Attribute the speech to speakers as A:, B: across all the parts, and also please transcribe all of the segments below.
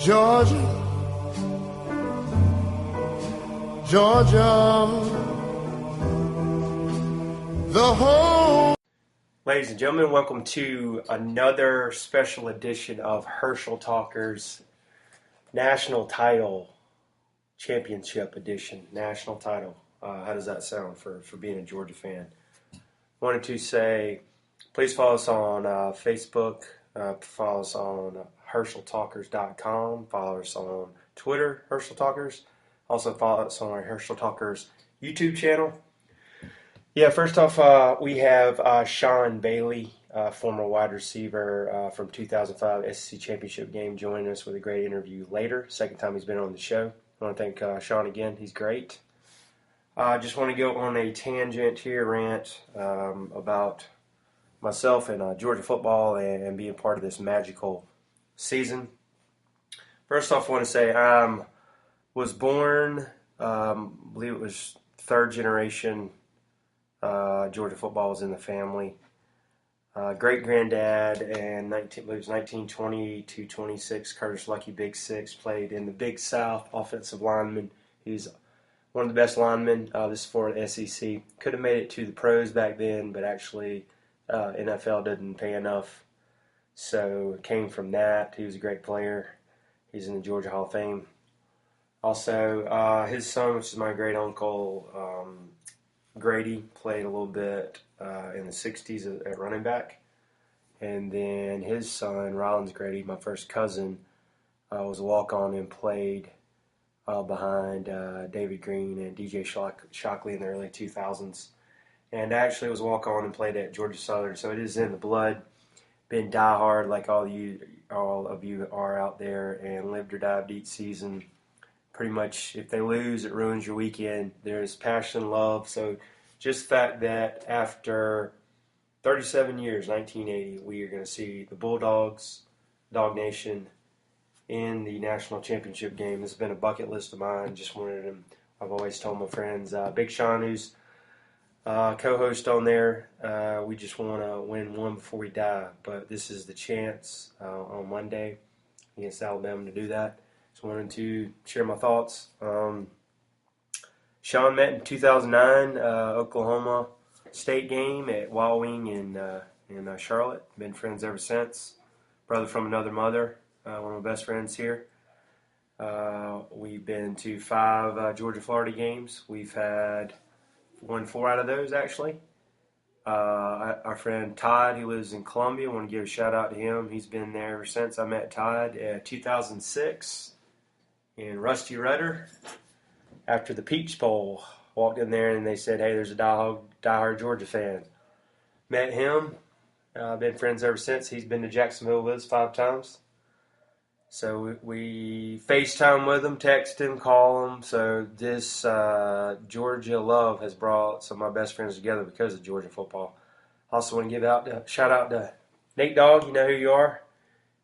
A: Georgia, Georgia, the whole.
B: Ladies and gentlemen, welcome to another special edition of Herschel Talkers National Title Championship Edition. National Title. How does that sound for being a Georgia fan? Wanted to say, please follow us on Facebook, follow us on HerschelTalkers.com, follow us on Twitter, Herschel Talkers. Also follow us on our Herschel Talkers YouTube channel. Yeah, first off, we have Sean Bailey, former wide receiver from 2005 SEC Championship game, joining us with a great interview later. Second time he's been on the show. I want to thank Sean again. He's great. I just want to go on a tangent here, rant about myself and Georgia football and being part of this magical season. First off, I want to say I was born, I believe it was third generation. Georgia football was in the family. Great granddad, and 1920 to 26, Curtis Lucky Big Six, played in the Big South, offensive lineman. He's one of the best linemen. This is for the SEC. Could have made it to the pros back then, but actually NFL didn't pay enough. So it came from that. He was a great player. He's in the Georgia Hall of Fame. Also, his son, which is my great uncle, Grady, played a little bit in the 60s at running back. And then his son, Rollins Grady, my first cousin, was a walk-on and played behind David Green and DJ Shockley in the early 2000s. And actually was a walk-on and played at Georgia Southern. So it is in the blood. Been diehard like all of you are out there, and lived or died each season. Pretty much, if they lose, it ruins your weekend. There's passion, love. So just the fact that after 37 years, 1980, we are going to see the Bulldogs, Dog Nation, in the national championship game. This has been a bucket list of mine. Just wanted them. I've always told my friends, Big Sean, who's co-host on there, we just want to win one before we die. But this is the chance on Monday against Alabama to do that. Just wanted to share my thoughts. Sean met in 2009 Oklahoma State game at Wild Wing in Charlotte. Been friends ever since. Brother from another mother. One of my best friends here. We've been to 5 Georgia-Florida games. We've won 4 out of those, actually. Our friend Todd, who lives in Columbia, I want to give a shout out to him. He's been there ever since I met Todd in 2006 in Rusty Rudder. After the Peach Bowl, walked in there and they said, hey, there's a diehard Georgia fan. Met him. Been friends ever since. He's been to Jacksonville with us 5 times. So we FaceTime with him, text him, call him. So this Georgia love has brought some of my best friends together because of Georgia football. Also want to give a shout out to Nate Dogg. You know who you are.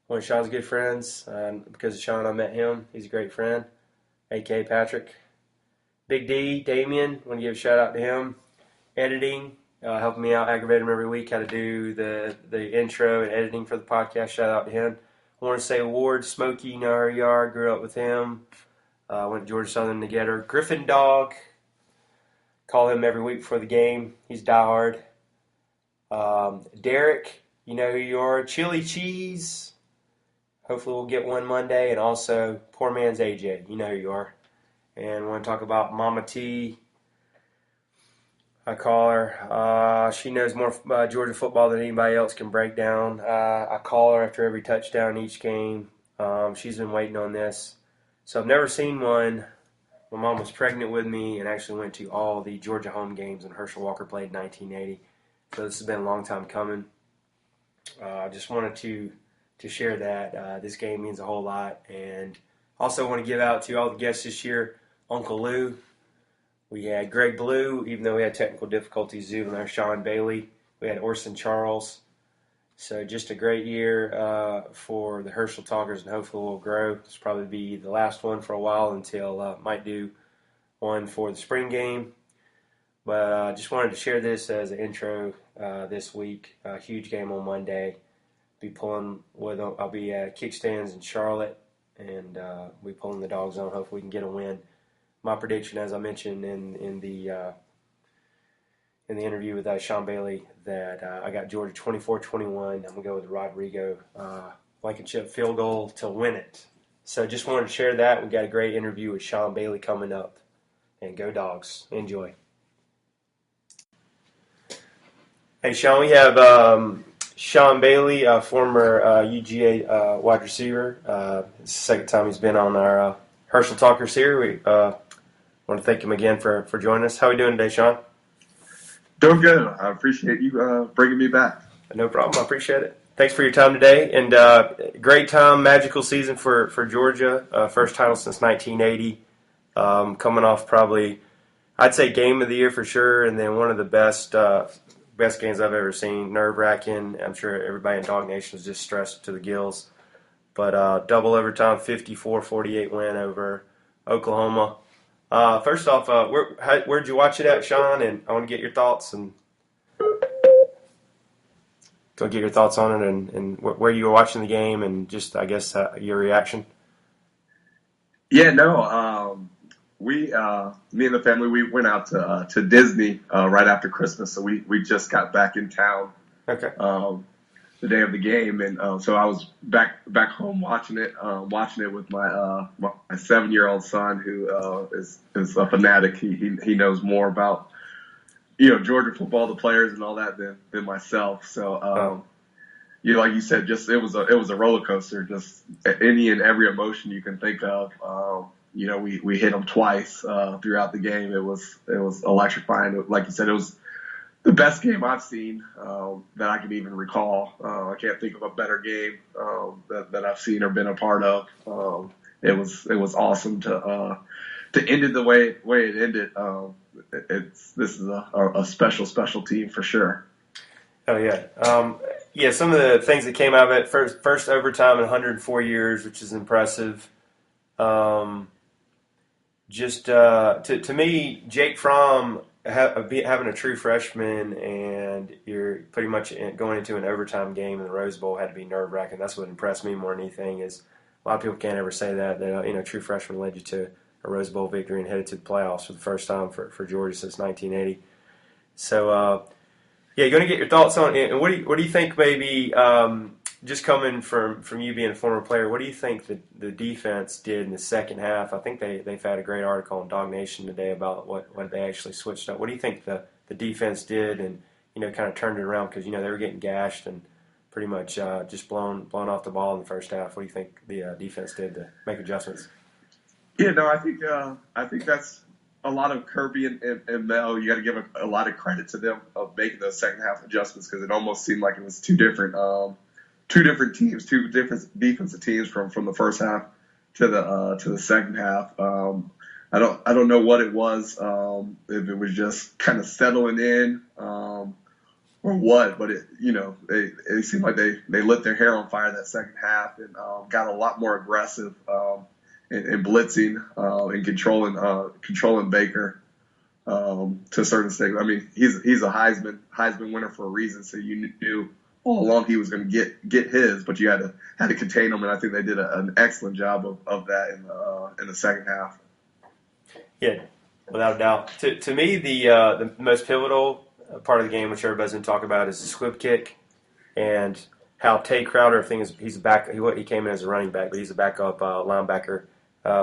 B: One of Sean's good friends. Because of Sean, I met him. He's a great friend. A.K. Patrick. Big D, Damien. Want to give a shout out to him. Editing. Helping me out, aggravating him every week how to do the intro and editing for the podcast. Shout out to him. I want to say Ward, Smokey, you know who you are. Grew up with him. Went to Georgia Southern together. Griffin Dog. Call him every week before the game. He's diehard. Derek, you know who you are. Chili Cheese. Hopefully we'll get one Monday. And also, poor man's AJ. You know who you are. And I want to talk about Mama T. I call her. She knows more Georgia football than anybody else can break down. I call her after every touchdown each game. She's been waiting on this. So I've never seen one. My mom was pregnant with me and actually went to all the Georgia home games when Herschel Walker played in 1980. So this has been a long time coming. I just wanted to share that. This game means a whole lot. And also want to give out to all the guests this year, Uncle Lou. We had Greg Blue, even though we had technical difficulties, Zoom there, Sean Bailey. We had Orson Charles. So just a great year for the Herschel Talkers, and hopefully we'll grow. This will probably be the last one for a while until might do one for the spring game. But I just wanted to share this as an intro this week. Huge game on Monday. I'll be at Kickstands in Charlotte and we pulling the dogs on. Hopefully we can get a win. My prediction, as I mentioned in the interview with Sean Bailey, that I got Georgia 24-21. I'm going to go with Rodrigo Blankenship field goal to win it. So just wanted to share that. We got a great interview with Sean Bailey coming up. And go Dogs. Enjoy. Hey, Sean, we have Sean Bailey, former UGA wide receiver. It's the second time he's been on our Herschel Talkers here. We want to thank him again for joining us. How are we doing today, Sean?
C: Doing good. I appreciate you bringing me back.
B: No problem. I appreciate it. Thanks for your time today. And great time, magical season for Georgia. First title since 1980. Coming off probably, I'd say, game of the year for sure, and then one of the best games I've ever seen. Nerve-wracking. I'm sure everybody in Dog Nation was just stressed to the gills. But double overtime, 54-48 win over Oklahoma. First off, where'd you watch it at, Sean? And I want to get your thoughts on it and where you were watching the game and just, I guess, your reaction.
C: Yeah, no. Me and the family, we went out to Disney right after Christmas, so we just got back in town.
B: Okay.
C: The day of the game, and so I was back home watching it with my 7-year-old son, who is a fanatic. He knows more about Georgia football, the players, and all that than myself. So like you said, just it was a roller coaster, just any and every emotion you can think of. We hit them twice throughout the game. It was electrifying. Like you said, it was the best game I've seen that I can even recall. I can't think of a better game that I've seen or been a part of. It was awesome to end it the way it ended. This is a special team for sure.
B: Oh yeah, some of the things that came out of it: first overtime in 104 years, which is impressive. To me, Jake Fromm having a true freshman, and you're pretty much going into an overtime game in the Rose Bowl had to be nerve-wracking. That's what impressed me more than anything. Is a lot of people can't ever say that true freshman led you to a Rose Bowl victory and headed to the playoffs for the first time for Georgia since 1980. So you're going to get your thoughts on it. And what do you think? Maybe just coming from you being a former player, what do you think the defense did in the second half? I think they've had a great article on Dog Nation today about what they actually switched up. What do you think the defense did and kind of turned it around, because they were getting gashed and pretty much just blown off the ball in the first half? What do you think the defense did to make adjustments?
C: Yeah, no, I think that's a lot of Kirby and Mel. You got to give a lot of credit to them of making those second half adjustments, because it almost seemed like it was two different teams, two different defensive teams from the first half to the second half. I don't know what it was, if it was just kind of settling in or what, but it seemed like they lit their hair on fire that second half and got a lot more aggressive in blitzing and controlling Baker to a certain extent. I mean, he's a Heisman winner for a reason, so you knew all along he was going to get his, but you had to contain him, and I think they did an excellent job of that in the second half.
B: Yeah, without a doubt. To me, the most pivotal part of the game, which everybody's been talking about, is the squib kick, and how Tay Crowder, he's a back. He came in as a running back, but he's a backup linebacker.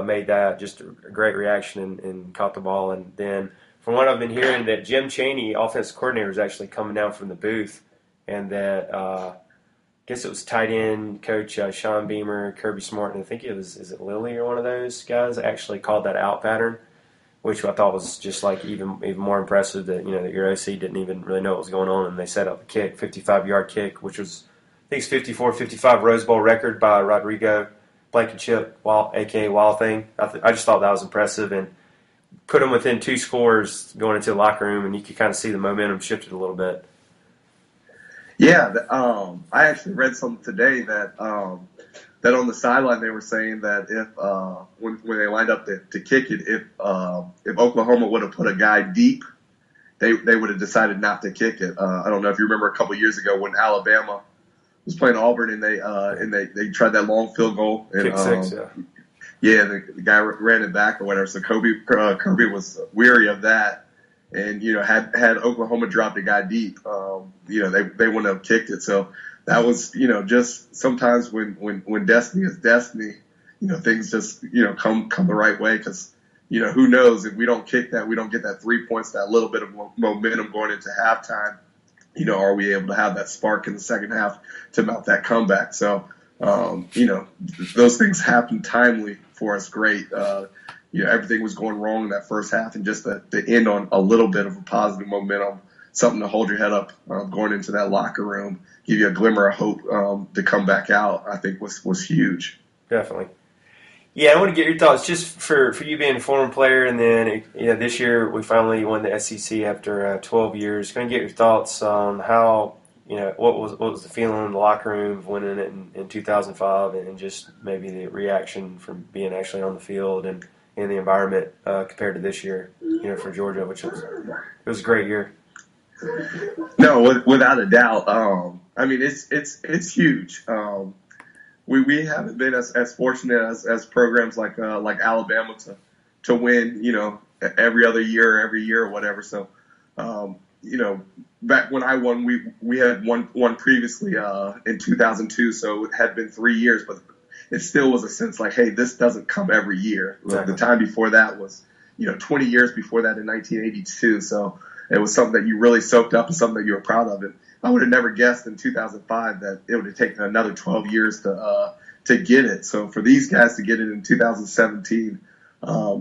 B: Made that just a great reaction and caught the ball. And then from what I've been hearing, that Jim Chaney, offensive coordinator, is actually coming down from the booth, and that I guess it was tight end coach Sean Beamer, Kirby Smart, and I think is it Lilly or one of those guys actually called that out pattern, which I thought was just like even more impressive, that that your OC didn't even really know what was going on, and they set up a kick, 55-yard kick, which was I think it's 54-55 Rose Bowl record by Rodrigo Blankenship, a.k.a. Wild Thing. I just thought that was impressive, and put them within 2 scores going into the locker room, and you could kind of see the momentum shifted a little bit.
C: Yeah, I actually read something today that on the sideline they were saying that if when they lined up to kick it, if Oklahoma would have put a guy deep, they would have decided not to kick it. I don't know if you remember a couple years ago when Alabama was playing Auburn, and they tried that long field goal. And,
B: Kick six, yeah.
C: Yeah, the guy ran it back or whatever. So Kirby was weary of that, and had Oklahoma dropped a guy deep, they wouldn't have kicked it. So that was just sometimes when destiny is destiny, things just come the right way, because who knows, if we don't kick that, we don't get that 3 points, that little bit of momentum going into halftime. Are we able to have that spark in the second half to mount that comeback? So, those things happen timely for us. Great. Everything was going wrong in that first half, and just to end on a little bit of a positive momentum, something to hold your head up going into that locker room, give you a glimmer of hope to come back out, I think was huge.
B: Definitely. Yeah, I want to get your thoughts just for you being a former player, and then this year we finally won the SEC after 12 years. Going to get your thoughts on how what was the feeling in the locker room of winning it in 2005, and just maybe the reaction from being actually on the field and in the environment compared to this year, for Georgia, which it was a great year.
C: No, without a doubt. It's huge. We haven't been as fortunate as programs like Alabama to win, every other year or every year or whatever. So, back when I won, we had won previously in 2002, so it had been 3 years, but it still was a sense like, hey, this doesn't come every year.
B: Exactly.
C: The time before that was 20 years before that in 1982. So it was something that you really soaked up and something that you were proud of. And I would have never guessed in 2005 that it would have taken another 12 years to get it. So for these guys to get it in 2017,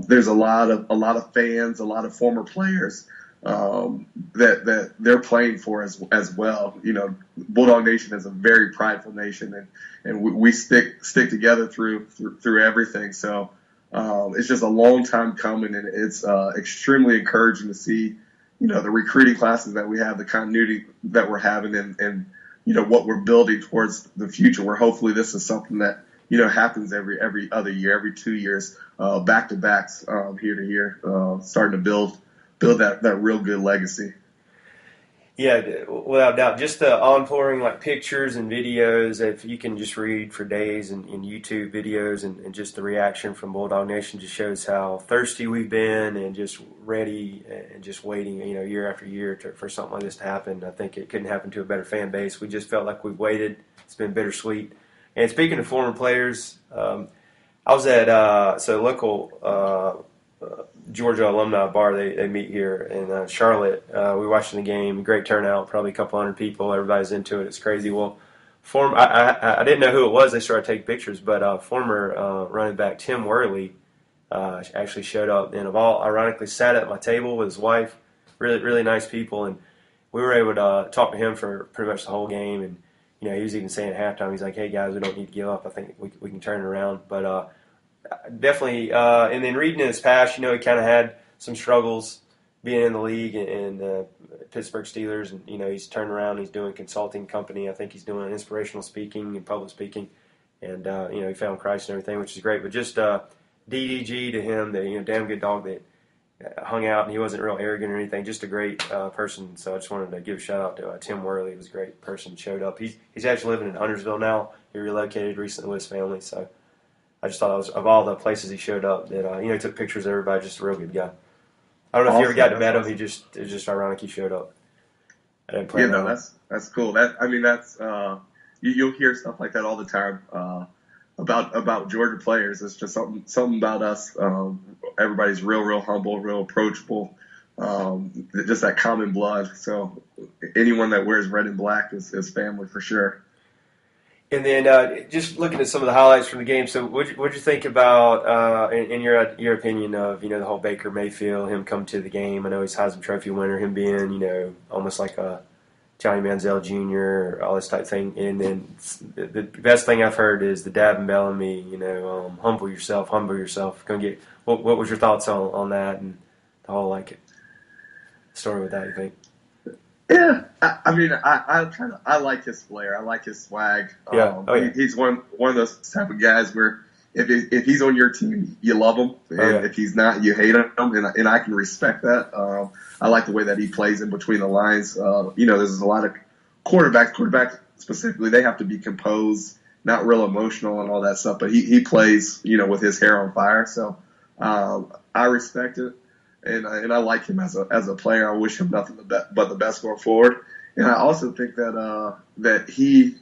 C: there's a lot of fans, a lot of former players that they're playing for as well. Bulldog Nation is a very prideful nation, and we stick together through everything. So it's just a long time coming, and it's extremely encouraging to see the recruiting classes that we have, the continuity that we're having, and what we're building towards the future, where hopefully this is something that happens every other year, every 2 years, back to backs, year to year, starting to build that real good legacy.
B: Yeah, without doubt. Just the on-pouring pictures and videos, if you can just read for days in YouTube videos, and just the reaction from Bulldog Nation just shows how thirsty we've been and just ready and just waiting, year after year for something like this to happen. I think it couldn't happen to a better fan base. We just felt like we've waited. It's been bittersweet. And speaking of former players, I was at local Georgia alumni bar. They meet here in Charlotte. We were watching the game. Great turnout, probably a couple hundred people. Everybody's into it. It's crazy. Well, I didn't know who it was. They started taking pictures, but former running back Tim Worley actually showed up, and ironically sat at my table with his wife. Really, really nice people, and we were able to talk to him for pretty much the whole game. And he was even saying at halftime, he's like, "Hey guys, we don't need to give up. I think we can turn it around." But definitely, and then reading in his past, he kind of had some struggles being in the league and the Pittsburgh Steelers, and he's turned around. He's doing consulting company. I think he's doing inspirational speaking and public speaking, and he found Christ and everything, which is great. But just DDG to him, the damn good dog that hung out, and he wasn't real arrogant or anything. Just a great person. So I just wanted to give a shout out to Tim Worley. He was a great person. Showed up. He's actually living in Huntersville now. He relocated recently with his family. So I just thought of all the places he showed up that he took pictures of everybody. Just a real good guy. I don't know if you ever got to meet him. It was just ironic he showed up. I didn't plan on it.
C: That's cool. That's you'll hear stuff like that all the time about Georgia players. It's just something about us. Everybody's real humble, real approachable. Just that common blood. So anyone that wears red and black is family for sure.
B: And then just looking at some of the highlights from the game, so what'd you think about, in your opinion of, the whole Baker Mayfield, him come to the game? I know he's Heisman Trophy winner, him being, almost like a Johnny Manziel Jr., all this type thing. And then the best thing I've heard is the Dab and Bellamy, humble yourself. What was your thoughts on that and the whole, story with that, you think?
C: Yeah, I like his flair. I like his swag.
B: Yeah.
C: He's one of those type of guys where if he's on your team, you love him, and if he's not, you hate him. And I can respect that. I like the way that he plays in between the lines. There's a lot of quarterbacks specifically, they have to be composed, not real emotional and all that stuff. But he plays, with his hair on fire. So I respect it, and I like him as a player. I wish him nothing but the best going forward. And I also think that he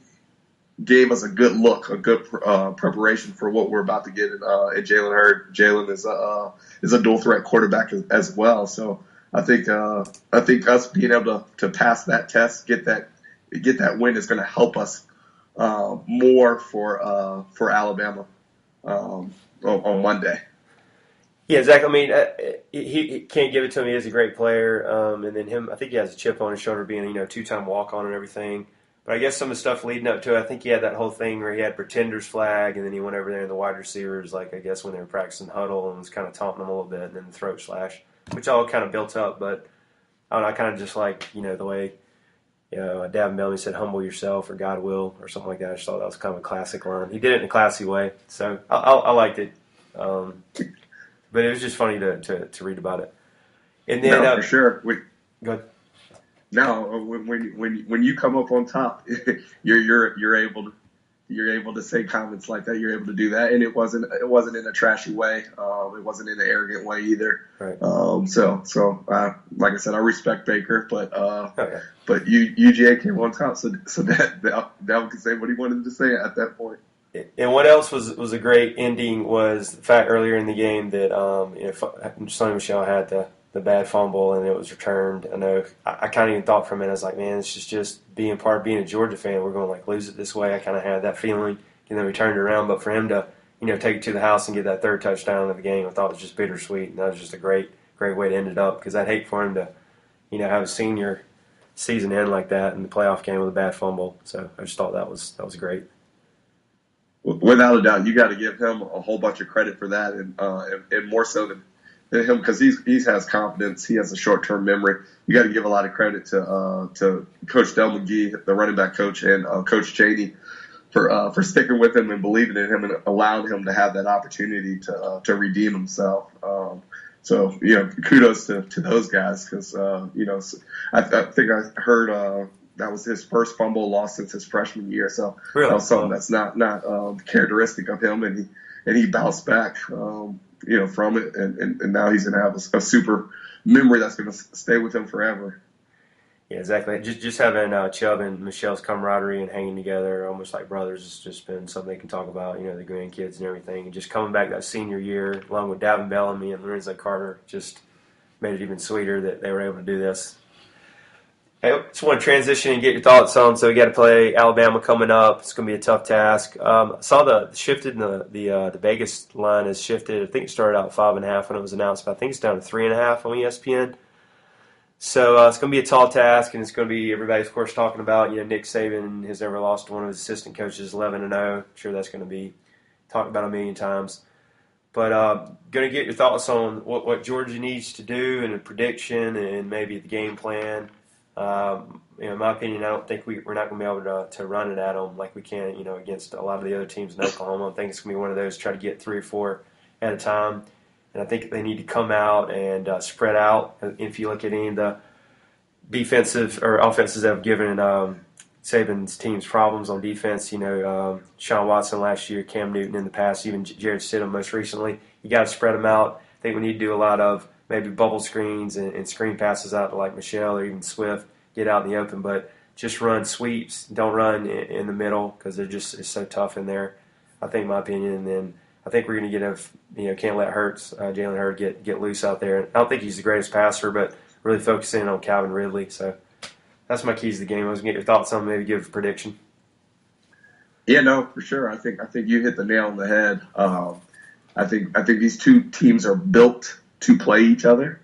C: gave us a good look, a good preparation for what we're about to get in Jalen Hurd. Jalen is a dual threat quarterback as well. So I think us being able to pass that test, get that win is going to help us more for Alabama on Monday.
B: Yeah, exactly. I mean, he can't give it to him. He is a great player, and then him. I think he has a chip on his shoulder, being 2-time walk-on and everything. But I guess some of the stuff leading up to it, I think he had that whole thing where he had pretenders flag, and then he went over there and the wide receivers, like I guess when they were practicing huddle, and was kind of taunting them a little bit, and then the throat slash, which all kind of built up. But I don't know, I kind of just like the way Davin Bellamy said, "Humble yourself," or "God will," or something like that. I just thought that was kind of a classic line. He did it in a classy way, so I liked it. But it was just funny to read about it. And then
C: for sure.
B: Go ahead.
C: Now, when you come up on top, you're able to say comments like that. You're able to do that, and it wasn't in a trashy way. It wasn't in an arrogant way either.
B: Right.
C: So like I said, I respect Baker, but
B: Okay.
C: but UGA came on top, so that could say what he wanted to say at that point.
B: And what else was a great ending was the fact earlier in the game that Sonny Michel had the bad fumble and it was returned. I know I kind of even thought for a minute, I was like, man, it's just being part of being a Georgia fan. We're going to lose it this way. I kind of had that feeling, and then we turned it around. But for him to take it to the house and get that third touchdown of the game, I thought it was just bittersweet, and that was just a great way to end it up, because I'd hate for him to have a senior season end like that in the playoff game with a bad fumble. So I just thought that was great.
C: Without a doubt, you got to give him a whole bunch of credit for that, and more so than him, because he has confidence. He has a short-term memory. You got to give a lot of credit to Coach Del McGee, the running back coach, and Coach Cheney for sticking with him and believing in him and allowing him to have that opportunity to redeem himself. So kudos to those guys, because I think I heard. That was his first fumble loss since his freshman year, so
B: really?
C: That was something that's not characteristic of him, and he bounced back, from it, and now he's gonna have a super memory that's gonna stay with him forever.
B: Yeah, exactly. Just having Chubb and Michelle's camaraderie and hanging together, almost like brothers, has just been something they can talk about. The grandkids and everything, and just coming back that senior year, along with Davin Bellamy and Lorenzo Carter, just made it even sweeter that they were able to do this. I just want to transition and get your thoughts on. So we got to play Alabama coming up. It's going to be a tough task. I saw the shifted in the Vegas line has shifted. I think it started out 5.5 when it was announced, but I think it's down to 3.5 on ESPN. So it's going to be a tall task, and it's going to be everybody's, of course, talking about Nick Saban has never lost to one of his assistant coaches, 11-0. I'm sure that's going to be talked about a million times. But going to get your thoughts on what Georgia needs to do and a prediction and maybe the game plan. In my opinion, I don't think we're not going to be able to run it at them like we can, against a lot of the other teams in Oklahoma. I think it's going to be one of those, try to get 3 or 4 at a time. And I think they need to come out and spread out. If you look at any of the defensive or offenses that have given Saban's teams problems on defense, Sean Watson last year, Cam Newton in the past, even Jared Stidham most recently, you got to spread them out. I think we need to do a lot of maybe bubble screens and screen passes out to like Michelle or even Swift, get out in the open, but just run sweeps. Don't run in the middle, because it's so tough in there, I think, in my opinion. And then I think we're going to get can't let Jalen Hurd get loose out there. I don't think he's the greatest passer, but really focusing on Calvin Ridley. So that's my keys to the game. I was going to get your thoughts on, maybe give a prediction.
C: Yeah, no, for sure. I think you hit the nail on the head. I think these two teams are built to play each other.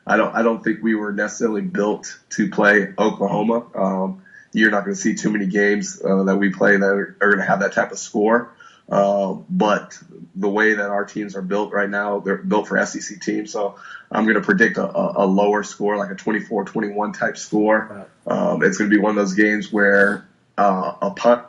C: I don't think we were necessarily built to play Oklahoma. You're not going to see too many games that we play that are going to have that type of score. But the way that our teams are built right now, they're built for SEC teams. So I'm going to predict a lower score, like a 24-21 type score. It's going to be one of those games where punting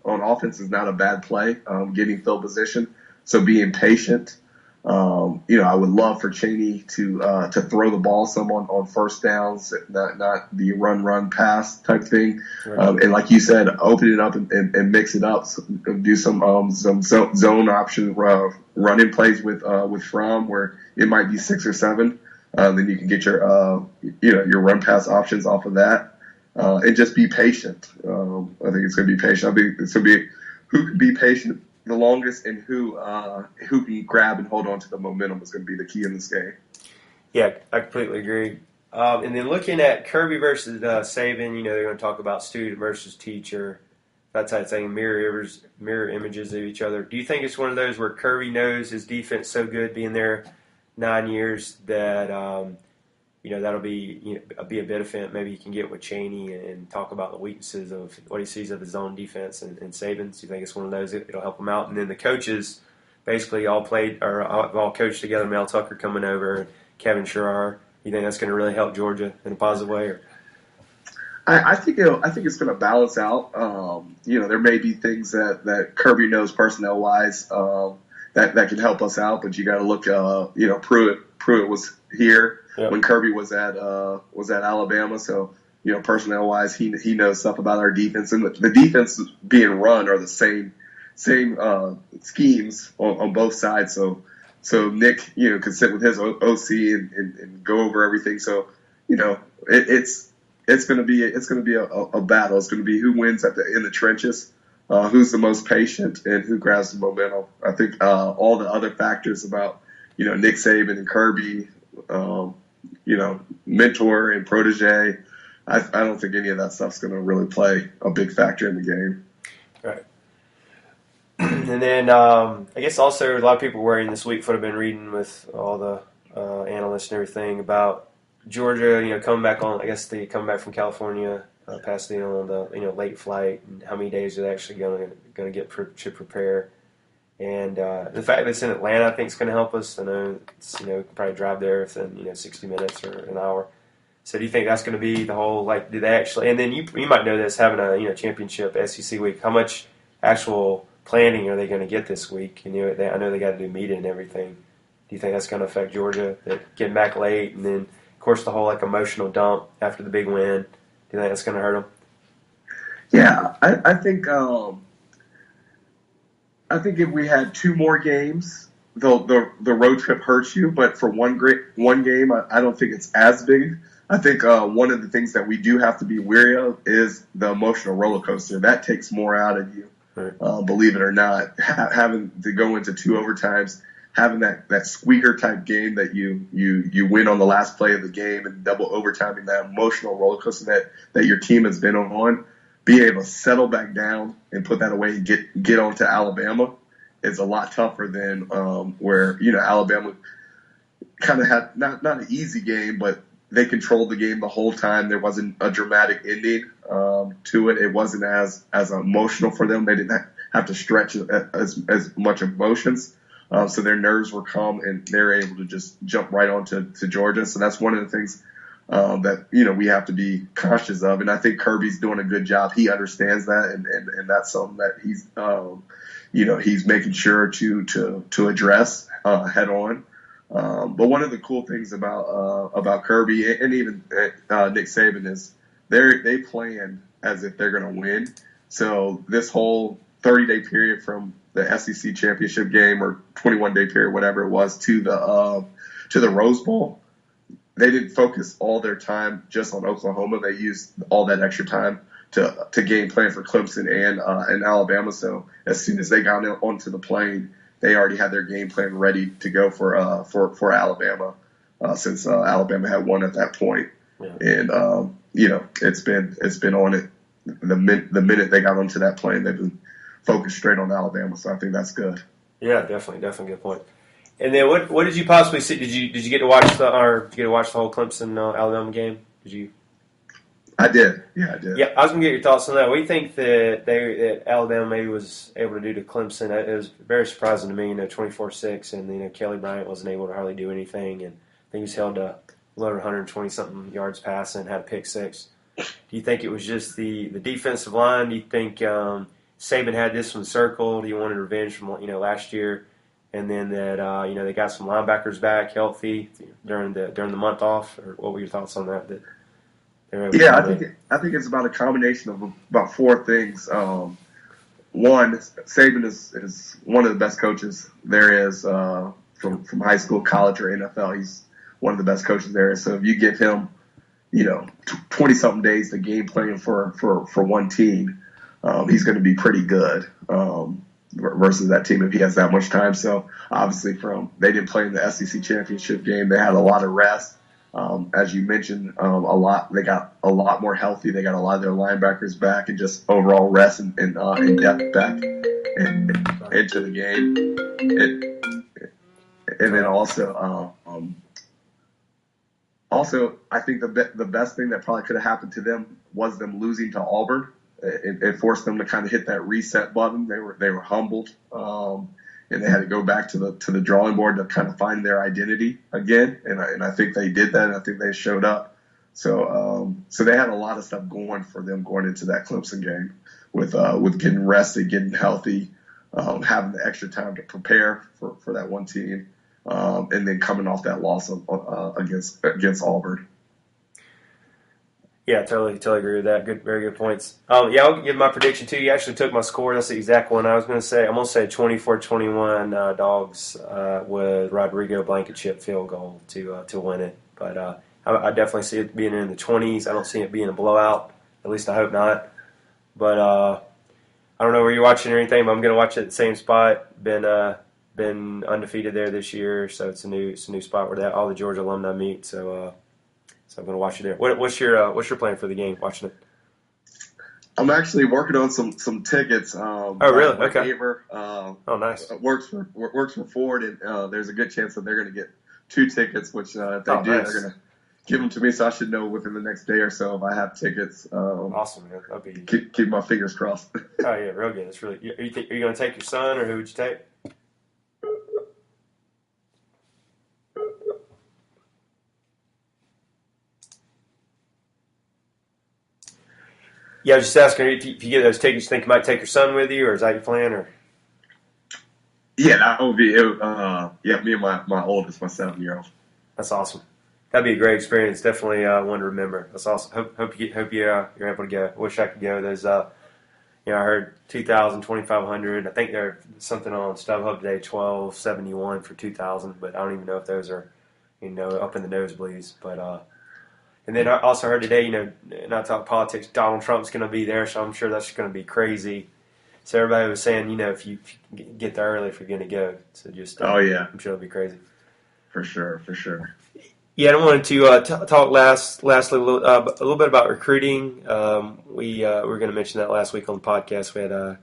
C: on offense is not a bad play, getting field position. So being patient, I would love for Cheney to throw the ball some on first downs, not the run pass type thing.
B: Right.
C: And like you said, open it up and mix it up. So do some zone option running plays with Fromm where it might be 6 or 7. Then you can get your run pass options off of that, and just be patient. I think it's going to be patient. I think it's going to be who can be patient the longest and who can grab and hold on to the momentum is going to be the key in this game.
B: Yeah, I completely agree. And then looking at Kirby versus Saban, they're going to talk about student versus teacher, that type of thing, mirror images of each other. Do you think it's one of those where Kirby knows his defense so good, being there 9 years, that that'll be a benefit? Maybe he can get with Cheney and talk about the weaknesses of what he sees of his own defense and Saban's. Do you think it's one of those? It'll help him out. And then the coaches basically all coached together. Mel Tucker coming over, and Kevin Sherrar. You think that's going to really help Georgia in a positive way? Or?
C: I think it's going to balance out. There may be things that Kirby knows personnel wise that can help us out, but you got to look. Pruitt was here when Kirby was at Alabama, so personnel wise, he knows stuff about our defense, and the defense being run are the same schemes on both sides. So Nick could sit with his OC and go over everything. So it's going to be a battle. It's going to be who wins in the trenches. Who's the most patient and who grabs the momentum. I think all the other factors about Nick Saban and Kirby, mentor and protege, I don't think any of that stuff's going to really play a big factor in the game.
B: Right. And then I guess also a lot of people worrying this week, what I've been reading with all the analysts and everything about Georgia, coming back on. I guess they come back from California, Pasadena on the late flight, and how many days are they actually going to get to prepare? And the fact that it's in Atlanta, I think, is going to help us. I know it's probably drive there within 60 minutes or an hour. So do you think that's going to be the whole do they actually? And then you might know this, having a championship SEC week. How much actual planning are they going to get this week? I know they got to do media and everything. Do you think that's going to affect Georgia? That getting back late, and then of course the whole emotional dump after the big win. Do you think that's going to hurt them?
C: Yeah, I think if we had 2 more games, the road trip hurts you. But for one game, I don't think it's as big. I think one of the things that we do have to be wary of is the emotional roller coaster. That takes more out of you, right. Believe it or not. Having to go into 2 overtimes, having that squeaker type game that you win on the last play of the game, and double overtime, and that emotional roller coaster that your team has been on, being able to settle back down and put that away and get onto Alabama is a lot tougher than where Alabama kind of had not an easy game, but they controlled the game the whole time. There wasn't a dramatic ending to it. It wasn't as emotional for them. They didn't have to stretch as much emotions. So their nerves were calm, and they're able to just jump right on to Georgia. So that's one of the things that we have to be cautious of. And I think Kirby's doing a good job. He understands that, and that's something that he's making sure to address head on. But one of the cool things about Kirby and even Nick Saban is they plan as if they're going to win. So this whole 30-day period from the SEC championship game, or 21-day period, whatever it was, to the Rose Bowl, they didn't focus all their time just on Oklahoma. They used all that extra time to game plan for Clemson and Alabama. So as soon as they got onto the plane, they already had their game plan ready to go for Alabama, since Alabama had won at that point. Yeah. And it's been on it the minute they got onto that plane. They've been focused straight on Alabama. So I think that's good.
B: Yeah, definitely good point. And then what did you possibly see? Did you get to watch the whole Clemson Alabama game? Did you?
C: I did. Yeah, I did.
B: Yeah, I was going to get your thoughts on that. What do you think that Alabama maybe was able to do to Clemson? It was very surprising to me, 24-6, and Kelly Bryant wasn't able to hardly do anything, and I think he was held to 120-something yards passing and had a pick 6. Do you think it was just the defensive line? Do you think Saban had this one circled? He wanted revenge from last year? and then that they got some linebackers back healthy during the month off. Or what were your thoughts on that? That they're able to
C: Yeah,
B: accommodate?
C: I think it's about a combination of about four things. One, Saban is one of the best coaches there is from high school, college, or NFL. He's one of the best coaches there is. So if you give him, 20-something days to game plan for one team, he's going to be pretty good versus that team if he has that much time. So obviously they didn't play in the SEC championship game. They had a lot of rest. As you mentioned, they got a lot more healthy. They got a lot of their linebackers back and just overall rest and depth back into the game. And then also, I think the best thing that probably could have happened to them was them losing to Auburn. It forced them to kind of hit that reset button. They were humbled, and they had to go back to the drawing board to kind of find their identity again. And I think they did that. And I think they showed up. So they had a lot of stuff going for them going into that Clemson game with getting rested, getting healthy, having the extra time to prepare for that one team. And then coming off that loss against Auburn.
B: Yeah, totally agree with that. Very good points. I'll give my prediction too. You actually took my score. That's the exact one I was going to say. I'm going to say 24-21 Dogs with Rodrigo Blankenship field goal to win it. But I definitely see it being in the 20s. I don't see it being a blowout. At least I hope not. But I don't know where you're watching or anything, but I'm going to watch it at the same spot. Been undefeated there this year, so it's a new spot where all the Georgia alumni meet. So I'm going to watch it there. What's your plan for the game? Watching it?
C: I'm actually working on some tickets.
B: Oh, really?
C: My
B: Okay.
C: neighbor,
B: Nice.
C: Works for Ford, and there's a good chance that they're going to get 2 tickets. Which if they do,
B: nice.
C: they're going to give them to me. So I should know within the next day or so if I have tickets.
B: Awesome, man. That'd be
C: keep my fingers crossed.
B: Oh yeah, real good. It's really. Are you going to take your son, or who would you take? Yeah, I was just asking if you get those tickets, you think you might take your son with you, or is that your plan? Or
C: Yeah, that would be it. Me and my oldest, my 7-year-old.
B: That's awesome. That'd be a great experience. Definitely one to remember. That's awesome. Hope you're able to go. Wish I could go. There's I heard 2,000, 2,500. I think there's something on StubHub today, 1,271 for 2,000, but I don't even know if those are up in the nosebleeds. But and then I also heard today, not talk politics, Donald Trump's going to be there, so I'm sure that's going to be crazy. So everybody was saying, if you get there early, if you're going to go, so just
C: oh yeah,
B: I'm sure it'll be crazy.
C: For sure.
B: Yeah, I wanted to talk lastly a little bit about recruiting. We were going to mention that last week on the podcast. We had a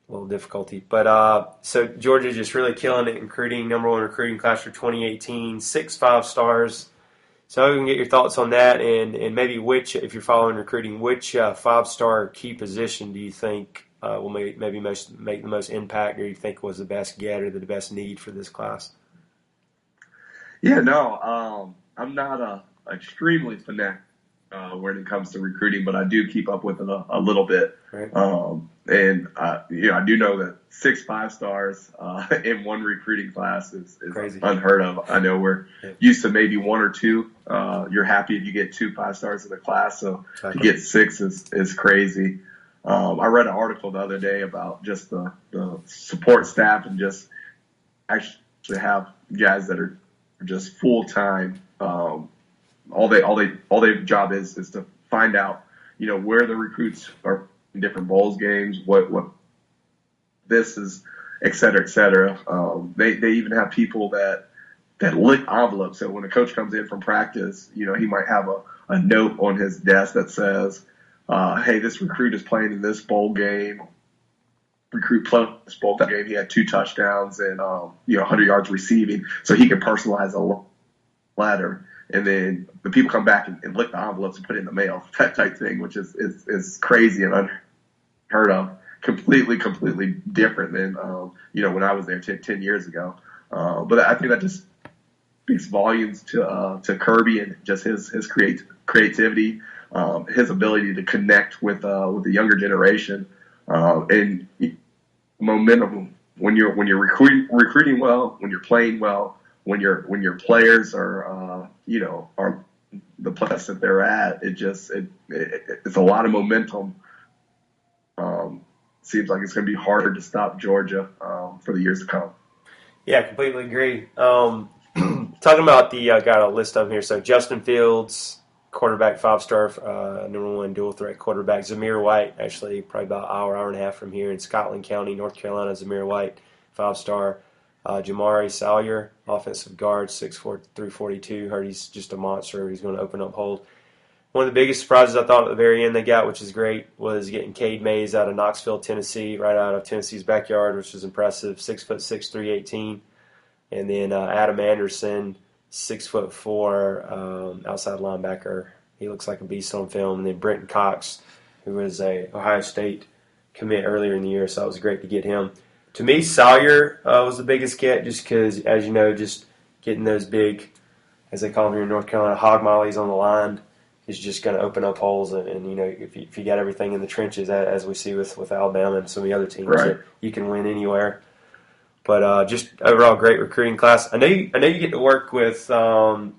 B: little difficulty, but so Georgia's just really killing it in recruiting. Number 1 recruiting class for 2018, 6 5-stars. So we can get your thoughts on that, and maybe if you're following recruiting, which 5-star key position do you think will make the most impact, or you think was the best get or the best need for this class?
C: Yeah, no, I'm not extremely fanatic when it comes to recruiting, but I do keep up with it a little bit.
B: Right.
C: And I do know that 6 5-stars in one recruiting class is
B: crazy,
C: unheard of. I know we're used to maybe 1 or 2. You're happy if you get 2 5-stars in the class, so to get 6 is crazy. I read an article the other day about just the support staff and just actually have guys that are just full time. All their job is to find out, where the recruits are in different bowls games, what this is, et cetera, et cetera. They even have people that lick envelopes. So when a coach comes in from practice, he might have a note on his desk that says, hey, this recruit is playing in this bowl game. Recruit played this bowl game. He had 2 touchdowns and 100 yards receiving, so he can personalize a letter. And then the people come back and lick the envelopes and put it in the mail, that type thing, which is crazy and unheard of. Completely different than when I was there 10 years ago. But I think that just speaks volumes to Kirby and just his creativity, his ability to connect with the younger generation, and momentum when you're recruiting well, when you're playing well, when your players are are the place that they're at, it's a lot of momentum. Seems like it's going to be harder to stop Georgia for the years to come.
B: Yeah, I completely agree. Talking about got a list of them here. So Justin Fields, quarterback, 5-star, number one dual threat quarterback. Zamir White, actually probably about an hour and a half from here in Scotland County, North Carolina. Zamir White, 5-star. Jamari Salyer, offensive guard, 6'4", 342. Heard he's just a monster. He's going to open up holes. One of the biggest surprises I thought at the very end they got, which is great, was getting Cade Mays out of Knoxville, Tennessee, right out of Tennessee's backyard, which was impressive. 6'6", 318. And then Adam Anderson, 6'4", outside linebacker. He looks like a beast on film. And then Brenton Cox, who was a Ohio State commit earlier in the year, so it was great to get him. To me, Salyer was the biggest get, just because, as you know, just getting those big, as they call them here in North Carolina, hog mollies on the line is just going to open up holes. And you know, if you got everything in the trenches, as we see with Alabama and some of the other teams,
C: Right.
B: you can win anywhere. But just overall, great recruiting class. I know you get to work with. I'm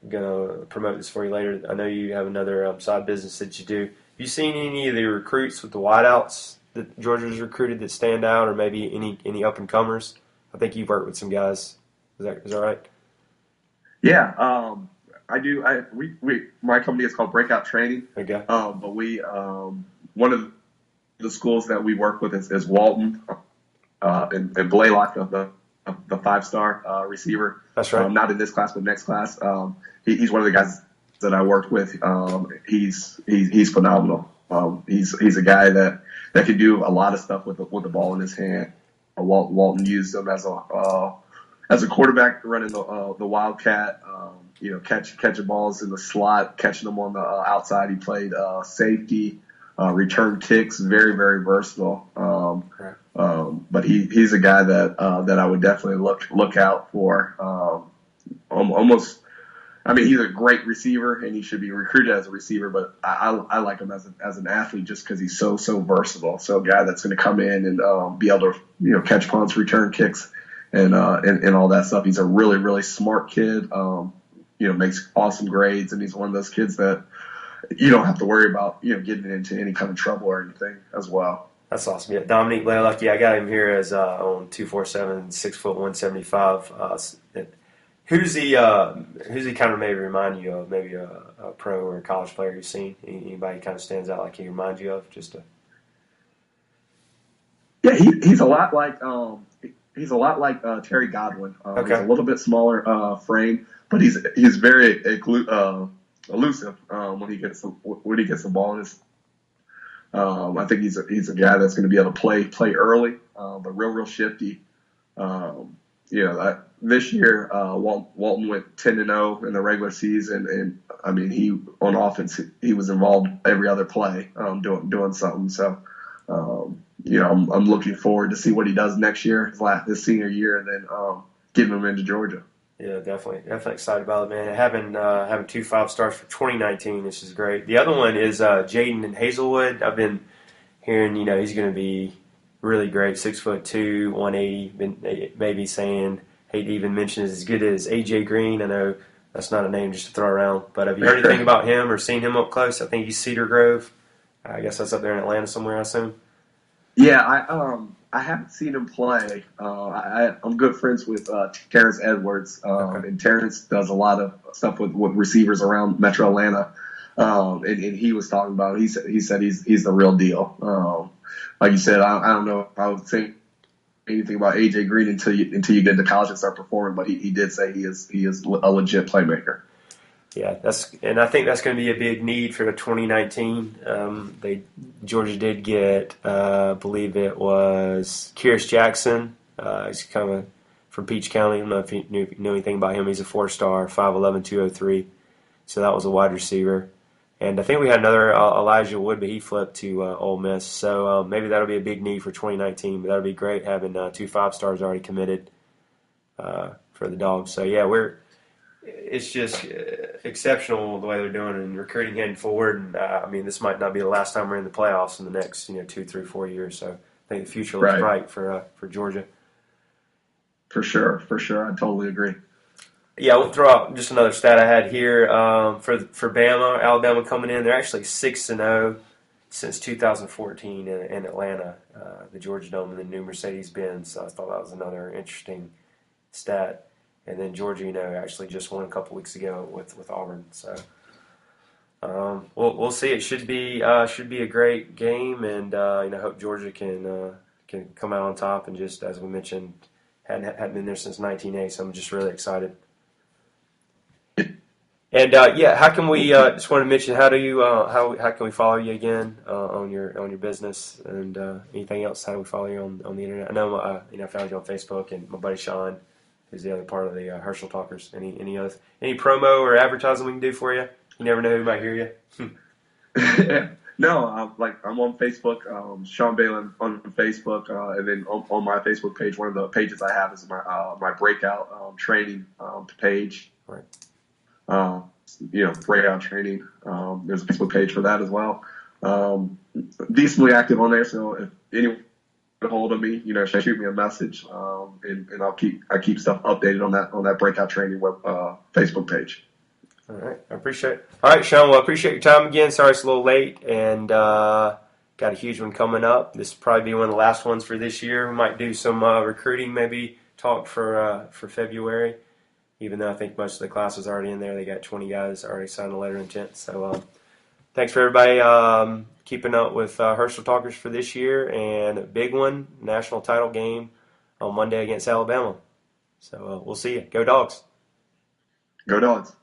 B: gonna promote this for you later. I know you have another side business that you do. Have you seen any of the recruits with the wideouts that Georgia's recruited that stand out, or maybe any up and comers? I think you've worked with some guys. Is that right?
C: Yeah, I do. My company is called Breakout Training.
B: Okay.
C: But we one of the schools that we work with is Walton. And Blaylock, the 5-star receiver.
B: That's right.
C: Not in this class, but next class. He's one of the guys that I worked with. He's phenomenal. He's a guy that can do a lot of stuff with the ball in his hand. Walton used him as a quarterback running the Wildcat. Catching balls in the slot, catching them on the outside. He played safety, return kicks, very, very versatile. But he's a guy that I would definitely look out for. Almost, I mean, he's a great receiver and he should be recruited as a receiver. But I like him as an athlete just because he's so versatile. So a guy that's going to come in and be able to catch punts, return kicks, and all that stuff. He's a really, really smart kid. Makes awesome grades, and he's one of those kids that you don't have to worry about getting into any kind of trouble or anything as well.
B: That's awesome. Yeah, Dominique Blaylock. Yeah, I got him here as on 247, 6 foot 175. Who's he kind of maybe remind you of? Maybe a pro or a college player you've seen? Anybody kind of stands out like he reminds you of?
C: Yeah, he's a lot like Terry Godwin.
B: Okay.
C: He's a little bit smaller frame, but he's very elusive when he gets the ball in his. I think he's a guy that's going to be able to play early, but real shifty. This year Walton went 10-0 in the regular season, and I mean he on offense he was involved every other play, doing something. So I'm looking forward to see what he does next year, his senior year, and then getting him into Georgia.
B: Yeah, definitely excited about it, man. Having 2 5-stars for 2019, this is great. The other one is Jaden and Hazelwood. I've been hearing, he's going to be really great, 6'2", 180. Been maybe saying, hate to even mention as good as AJ Green. I know that's not a name just to throw around, but have you heard anything about him or seen him up close? I think he's Cedar Grove. I guess that's up there in Atlanta somewhere, I assume.
C: Yeah, I haven't seen him play. I'm good friends with Terrence Edwards,
B: Okay.
C: and Terrence does a lot of stuff with receivers around Metro Atlanta. And he was talking about it. He said he's the real deal. Like you said, I don't know if I would say anything about AJ Green until you get into college and start performing, but he did say he is a legit playmaker.
B: Yeah, and I think that's going to be a big need for the 2019. Georgia did get, I believe it was Kyrus Jackson. He's coming from Peach County. I don't know if you know anything about him. He's a 4-star, 5'11", 203. So that was a wide receiver. And I think we had another Elijah Wood, but he flipped to Ole Miss. So maybe that'll be a big need for 2019. But that'll be great having 2 5-stars already committed for the Dogs. So yeah, it's just exceptional the way they're doing and recruiting heading forward. And I mean, this might not be the last time we're in the playoffs in the next 2, 3, 4 years. So I think the future looks
C: Right.
B: bright for Georgia.
C: For sure. I totally agree.
B: Yeah, we'll throw out just another stat I had here for Bama. Alabama coming in, they're actually 6-0 since 2014 in Atlanta, the Georgia Dome and the new Mercedes-Benz. So I thought that was another interesting stat. And then Georgia, actually just won a couple weeks ago with Auburn. So we'll see. It should be a great game, and hope Georgia can come out on top. And just as we mentioned, hadn't been there since 1980, so I'm just really excited. And how can we? Just want to mention, how do you how can we follow you again on your business, and anything else? How do we follow you on the internet? I know I found you on Facebook, and my buddy Sean, who's the other part of the Herschel Talkers. Any promo or advertising we can do for you? You never know who might hear you.
C: Yeah. No, I'm on Facebook, Sean Balin on Facebook, and then on my Facebook page, one of the pages I have is my breakout training page.
B: Right.
C: Breakout training. There's a Facebook page for that as well. Decently active on there, so if anyone get a hold of me, shoot me a message, and I keep stuff updated on that breakout training Facebook page.
B: All right, I appreciate it. All right, Sean, well, I appreciate your time again. Sorry it's a little late, and got a huge one coming up. This will probably be one of the last ones for this year. We might do some recruiting, maybe talk for February, even though I think most of the class is already in there. They got 20 guys already signed a letter of intent. So thanks for everybody keeping up with Herschel Talkers for this year, and a big one, national title game on Monday against Alabama. So we'll see you. Go Dogs.
C: Go Dogs.